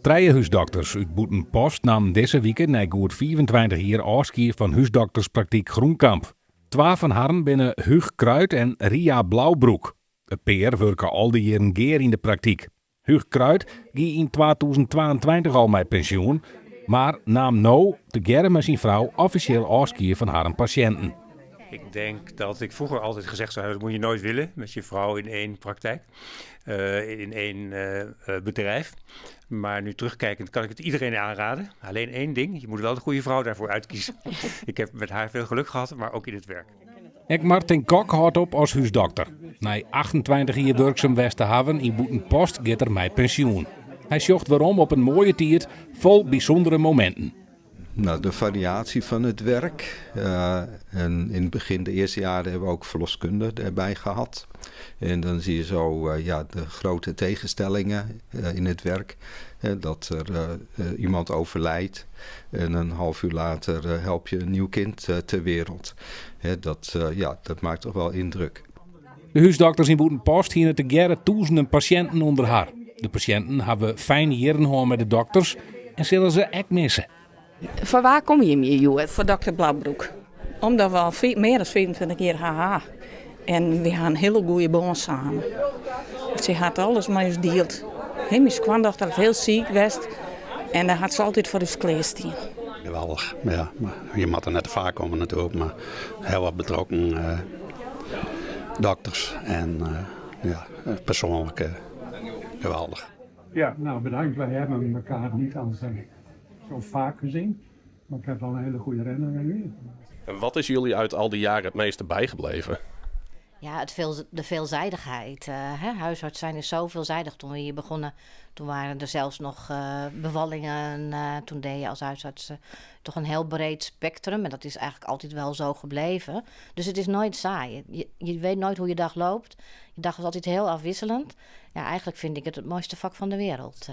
3 huisdokters uit Boetenpost namen deze week na goed 25 jaar afscheid van huisdokterspraktijk Groenkamp. 2 van hen binnen Huug Kruid en Ria Blauwbroek. Het peer werken al die jaren geer in de praktijk. Huug Kruid ging in 2022 al met pensioen, maar nam nou de gerre met zijn vrouw officieel afscheid van haar patiënten. Ik denk dat ik vroeger altijd gezegd zou hebben, dat moet je nooit willen met je vrouw in één praktijk, in één bedrijf. Maar nu terugkijkend kan ik het iedereen aanraden. Alleen één ding, je moet wel de goede vrouw daarvoor uitkiezen. Ik heb met haar veel geluk gehad, maar ook in het werk. Ik Martin Kok houdt op als huisdokter. Na 28 jaar werkzaam West te hebben in Boetenpost gaat er met pensioen. Hij zocht waarom op een mooie tijd vol bijzondere momenten. Nou, de variatie van het werk. En in het begin, de eerste jaren, hebben we ook verloskunde erbij gehad. En dan zie je zo de grote tegenstellingen in het werk. Dat er iemand overlijdt en een half uur later help je een nieuw kind ter wereld. Dat maakt toch wel indruk. De huisdokters in Boetenpost hier te gerre duizenden patiënten onder haar. De patiënten hebben fijne jaren gehad met de dokters en zullen ze echt missen. Van waar kom je meer, Joet? Voor dokter Blauwbroek. Omdat we al meer dan 25 jaar haha. En we gaan een hele goede band samen. Ze had alles met ons deeld. Mijn schoondochter was heel ziek geweest. En daar had ze altijd voor ons kleersteen. Geweldig, ja. Maar je moet er net te vaak komen natuurlijk. Maar heel wat betrokken dokters. En persoonlijk geweldig. Ja, nou bedankt. Wij hebben elkaar niet aan zo vaak gezien. Maar ik heb wel een hele goede herinnering nu. En wat is jullie uit al die jaren het meeste bijgebleven? Ja, de veelzijdigheid. Huisarts zijn is zo veelzijdig. Toen we hier begonnen, toen waren er zelfs nog bevallingen. Toen deed je als huisarts toch een heel breed spectrum. En dat is eigenlijk altijd wel zo gebleven. Dus het is nooit saai. Je weet nooit hoe je dag loopt. Je dag was altijd heel afwisselend. Ja, eigenlijk vind ik het mooiste vak van de wereld.